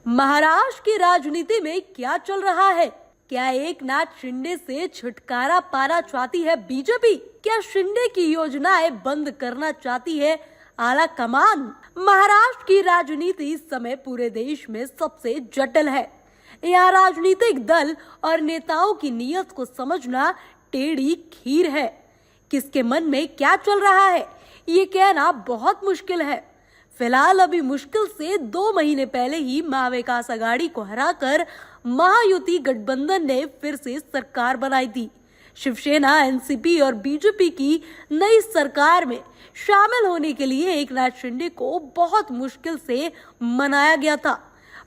महाराष्ट्र की राजनीति में क्या चल रहा है? क्या एकनाथ शिंदे से छुटकारा पाना चाहती है बीजेपी? क्या शिंदे की योजनाएं बंद करना चाहती है आला कमान? महाराष्ट्र की राजनीति इस समय पूरे देश में सबसे जटिल है। यहाँ राजनीतिक दल और नेताओं की नीयत को समझना टेढ़ी खीर है। किसके मन में क्या चल रहा है, ये कहना बहुत मुश्किल है। फिलहाल अभी मुश्किल से 2 महीने पहले ही महाविकास आघाड़ी को हराकर महायुति गठबंधन ने फिर से सरकार बनाई थी। शिवसेना, एनसीपी और बीजेपी की नई सरकार में शामिल होने के लिए एकनाथ शिंदे को बहुत मुश्किल से मनाया गया था,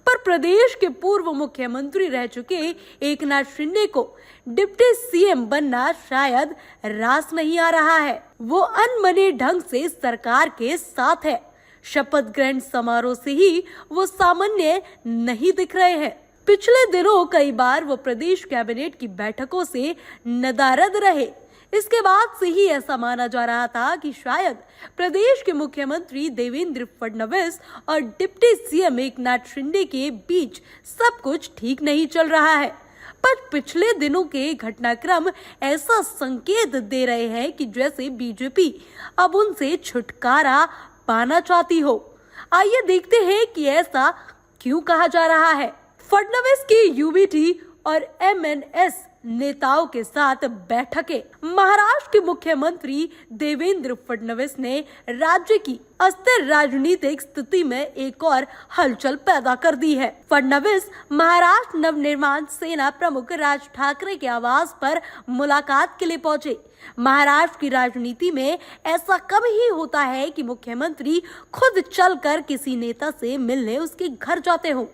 पर प्रदेश के पूर्व मुख्यमंत्री रह चुके एकनाथ शिंदे को डिप्टी सीएम बनना शायद रास नहीं आ रहा है। वो अनमने ढंग से सरकार के साथ है। शपथ ग्रहण समारोह से ही वो सामान्य नहीं दिख रहे हैं। पिछले दिनों कई बार वो प्रदेश कैबिनेट की बैठकों से नदारद रहे। इसके बाद से ही ऐसा माना जा रहा था कि शायद प्रदेश के मुख्यमंत्री देवेंद्र फडणवीस और डिप्टी सीएम एकनाथ शिंदे के बीच सब कुछ ठीक नहीं चल रहा है। पर पिछले दिनों के घटनाक्रम ऐसा संकेत दे रहे हैं कि जैसे बीजेपी अब उनसे छुटकारा पाना चाहती हो। आइए देखते हैं कि ऐसा क्यों कहा जा रहा है। फडणवीस की यूबीटी और एमएनएस नेताओं के साथ बैठकें। महाराष्ट्र के मुख्यमंत्री देवेंद्र फडणवीस ने राज्य की अस्थिर राजनीतिक स्थिति में एक और हलचल पैदा कर दी है। फडणवीस महाराष्ट्र नवनिर्माण सेना प्रमुख राज ठाकरे के आवास पर मुलाकात के लिए पहुंचे। महाराष्ट्र की राजनीति में ऐसा कम ही होता है कि मुख्यमंत्री खुद चलकर किसी नेता से मिलने उसके घर जाते हो।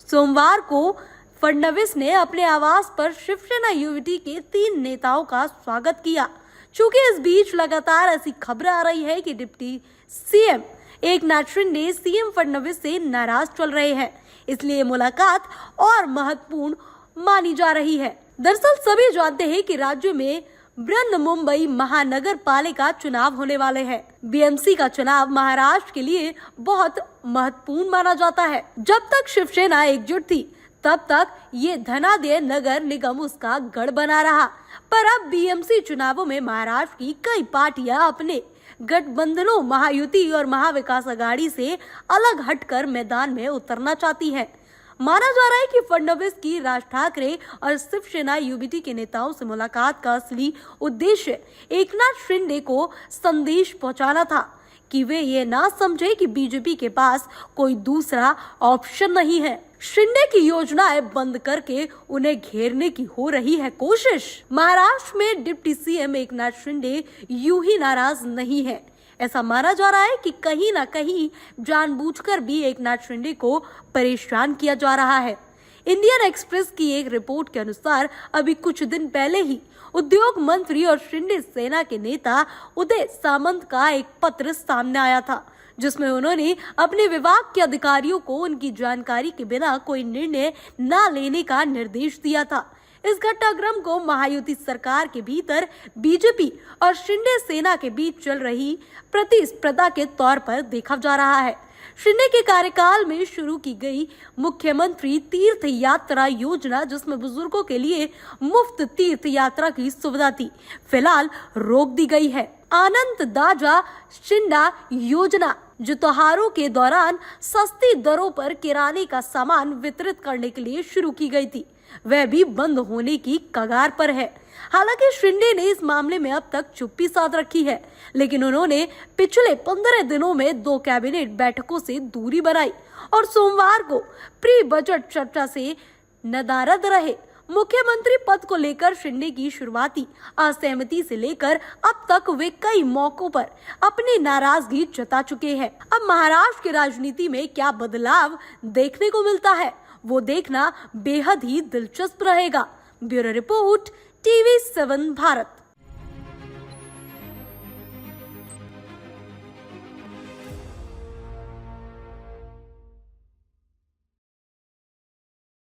सोमवार को फडणवीस ने अपने आवास पर शिवसेना यूबीटी के 3 नेताओं का स्वागत किया। चूंकि इस बीच लगातार ऐसी खबरें आ रही है कि deputy CM Eknath Shinde CM Fadnavis से नाराज चल रहे हैं, इसलिए मुलाकात और महत्वपूर्ण मानी जा रही है। दरअसल सभी जानते हैं कि राज्य में बृहन्मुंबई महानगर पालिका चुनाव होने वाले हैं। बीएमसी का चुनाव महाराष्ट्र के लिए बहुत महत्वपूर्ण माना जाता है। जब तक शिवसेना एकजुट थी तब तक ये धनाढ्य नगर निगम उसका गढ़ बना रहा, पर अब बीएमसी चुनावों में महाराष्ट्र की कई पार्टियां अपने गठबंधनों महायुति और महाविकास आघाड़ी से अलग हटकर मैदान में उतरना चाहती है। माना जा रहा है कि फडणवीस की राज ठाकरे और शिवसेना यूबीटी के नेताओं से मुलाकात का असली उद्देश्य एकनाथ शिंदे को संदेश पहुंचाना था कि वे ये ना समझे कि बीजेपी के पास कोई दूसरा ऑप्शन नहीं है। शिंदे की योजनाएं बंद करके उन्हें घेरने की हो रही है कोशिश। महाराष्ट्र में डिप्टी सीएम एकनाथ शिंदे यूं ही नाराज नहीं है। ऐसा माना जा रहा है कि कहीं ना कहीं जानबूझकर भी एकनाथ शिंदे को परेशान किया जा रहा है। इंडियन एक्सप्रेस की एक रिपोर्ट के अनुसार अभी कुछ दिन पहले ही उद्योग मंत्री और शिंदे सेना के नेता उदय सामंत का एक पत्र सामने आया था, जिसमें उन्होंने अपने विभाग के अधिकारियों को उनकी जानकारी के बिना कोई निर्णय न लेने का निर्देश दिया था। इस घटनाक्रम को महायुति सरकार के भीतर बीजेपी और शिंदे सेना के बीच चल रही प्रतिस्पर्धा के तौर पर देखा जा रहा है। शिंदे के कार्यकाल में शुरू की गई मुख्यमंत्री तीर्थ यात्रा योजना, जिसमें बुजुर्गों के लिए मुफ्त तीर्थ यात्रा की सुविधा थी, फिलहाल रोक दी गई है। आनंद दाजा शिंदा योजना, जो त्योहारों के दौरान सस्ती दरों पर किराने का सामान वितरित करने के लिए शुरू की गई थी, वह भी बंद होने की कगार पर है। हालांकि शिंदे ने इस मामले में अब तक चुप्पी साध रखी है, लेकिन उन्होंने पिछले 15 दिनों में 2 कैबिनेट बैठकों से दूरी बनाई और सोमवार को प्री बजट चर्चा से नदारद रहे। मुख्यमंत्री पद को लेकर शिंदे की शुरुआती असहमति से लेकर अब तक वे कई मौकों पर अपनी नाराजगी जता चुके हैं। अब महाराष्ट्र की राजनीति में क्या बदलाव देखने को मिलता है, वो देखना बेहद ही दिलचस्प रहेगा। Bureau report, TV7 Bharat.